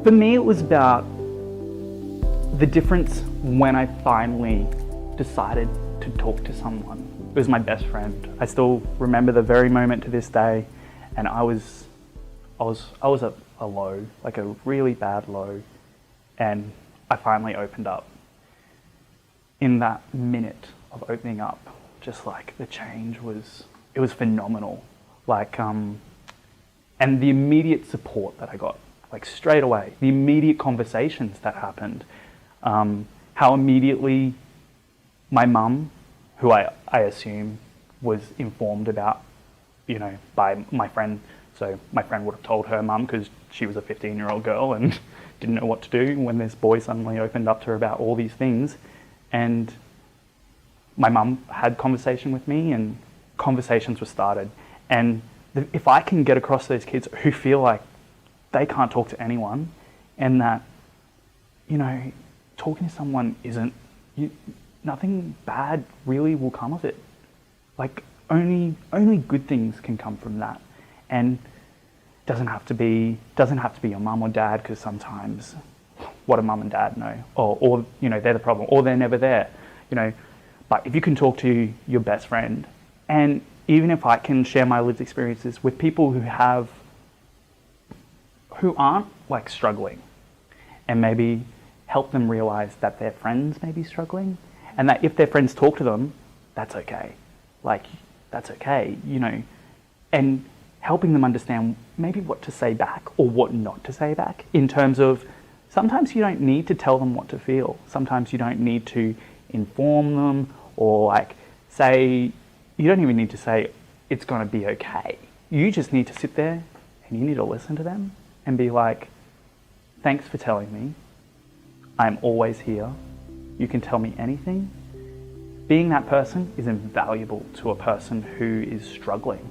For me, it was about the difference when I finally decided to talk to someone. It was my best friend. I still remember the very moment to this day, and I was at a low, like a really bad low, and I finally opened up. In that minute of opening up, just like the change it was phenomenal. Like, and the immediate support that I got, like straight away, the immediate conversations that happened, how immediately my mum, who I assume was informed about, by my friend. So my friend would have told her mum because she was a 15-year-old girl and didn't know what to do when this boy suddenly opened up to her about all these things. And my mum had conversation with me and conversations were started. And if I can get across to those kids who feel like they can't talk to anyone, and that, talking to someone isn't, nothing bad really will come of it. Like only good things can come from that. And doesn't have to be your mum or dad, because sometimes what do mum and dad know? Or they're the problem, or they're never there, But if you can talk to your best friend, and even if I can share my lived experiences with people who aren't like struggling, and maybe help them realize that their friends may be struggling, and that if their friends talk to them, that's okay. Like, that's okay, and helping them understand maybe what to say back or what not to say back, in terms of sometimes you don't need to tell them what to feel. Sometimes you don't need to inform them or you don't even need to say it's going to be okay. You just need to sit there and you need to listen to them and be like, thanks for telling me. I'm always here. You can tell me anything. Being that person is invaluable to a person who is struggling.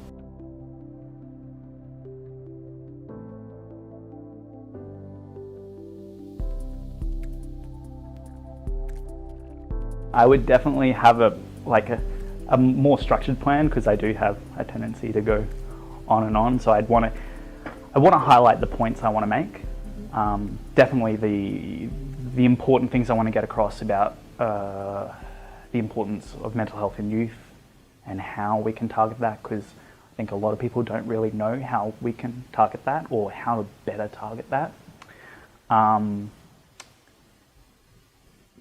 I would definitely have a more structured plan, because I do have a tendency to go on and on. So I want to highlight the points I want to make. Definitely the important things I want to get across about the importance of mental health in youth and how we can target that, because I think a lot of people don't really know how we can target that or how to better target that.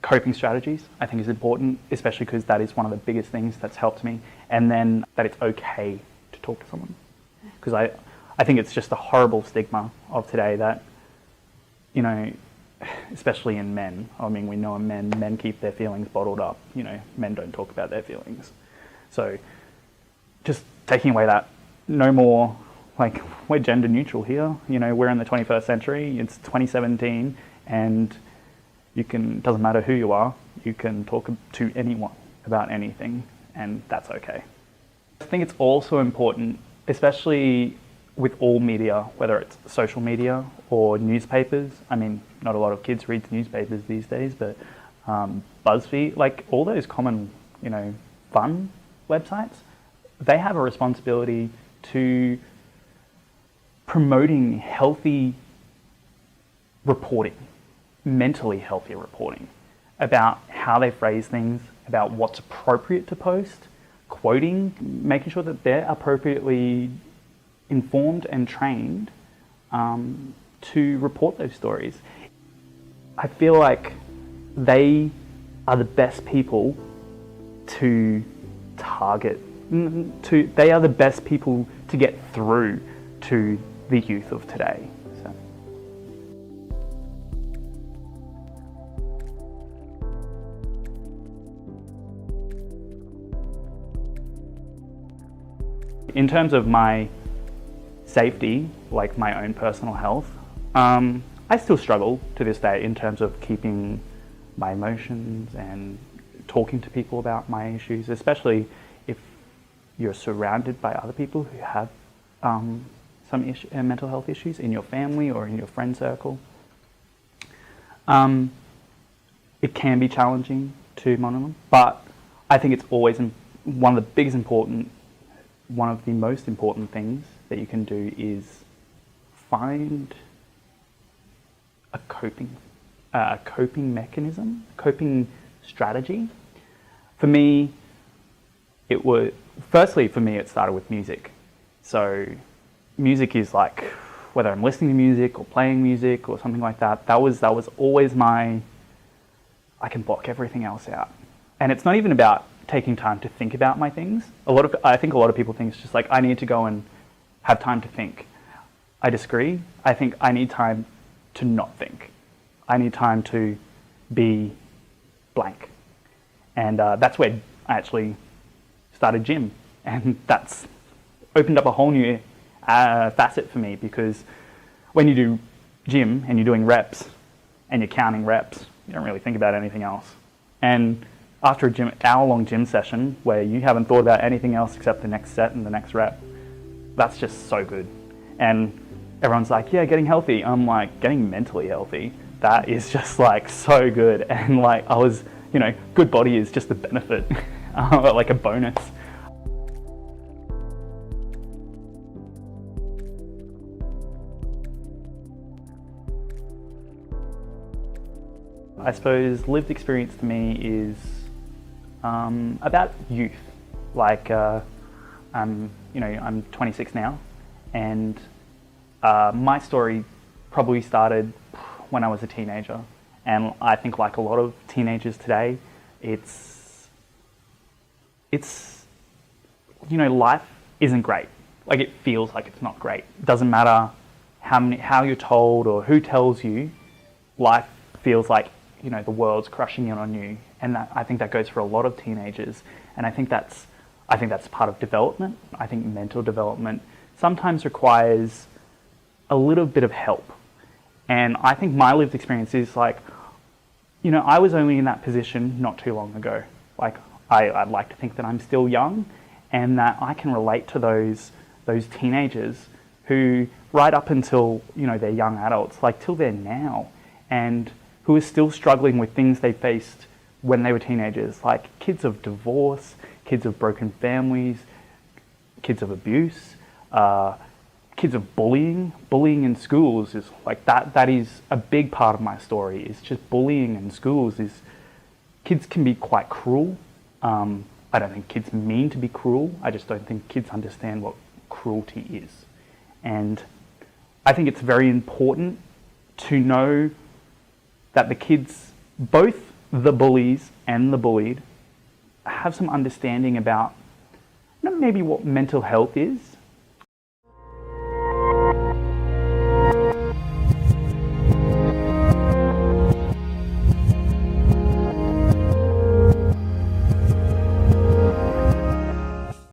Coping strategies, I think, is important, especially because that is one of the biggest things that's helped me. And then that it's okay to talk to someone. Because I think it's just a horrible stigma of today that, especially in men. I mean, we know in men keep their feelings bottled up. Men don't talk about their feelings. So just taking away that, no more, we're gender neutral here. We're in the 21st century, it's 2017, and doesn't matter who you are, you can talk to anyone about anything, and that's okay. I think it's also important, especially with all media, whether it's social media or newspapers. I mean, not a lot of kids read newspapers these days, but BuzzFeed, all those common, fun websites, they have a responsibility to promoting healthy reporting, mentally healthy reporting, about how they phrase things, about what's appropriate to post, quoting, making sure that they're appropriately informed and trained to report those stories. I feel like they are the best people to target, they are the best people to get through to the youth of today. So. In terms of my safety, like my own personal health, I still struggle to this day in terms of keeping my emotions and talking to people about my issues, especially if you're surrounded by other people who have some mental health issues in your family or in your friend circle. It can be challenging to monitor them, but I think it's always one of the most important things that you can do is find a coping mechanism, coping strategy. For me, it started with music. So music is like, whether I'm listening to music or playing music or something like that, that was always I can block everything else out. And it's not even about taking time to think about my things. I think a lot of people think it's just like, I need to go and have time to think. I disagree. I think I need time to not think. I need time to be blank. And that's where I actually started gym. And that's opened up a whole new facet for me, because when you do gym and you're doing reps and you're counting reps, you don't really think about anything else. And after an hour-long gym session where you haven't thought about anything else except the next set and the next rep, that's just so good. And everyone's like, yeah, getting healthy. I'm like, getting mentally healthy. That is just like so good. And like good body is just a benefit, like a bonus. I suppose lived experience to me is about youth. Like, I'm 26 now, and my story probably started when I was a teenager. And I think, like a lot of teenagers today, it's life isn't great. Like, it feels like it's not great. It doesn't matter how you're told or who tells you. Life feels like the world's crushing in on you, and I think that goes for a lot of teenagers. And I think that's part of development. I think mental development sometimes requires a little bit of help. And I think my lived experience is like, I was only in that position not too long ago. Like, I'd like to think that I'm still young, and that I can relate to those teenagers who, right up until they're young adults, like till they're now, and who are still struggling with things they faced when they were teenagers, like kids of divorce, kids of broken families, kids of abuse, kids of bullying. Bullying in schools is like that is a big part of my story. It's just bullying in schools kids can be quite cruel. I don't think kids mean to be cruel. I just don't think kids understand what cruelty is. And I think it's very important to know that the kids, both the bullies and the bullied, have some understanding about maybe what mental health is,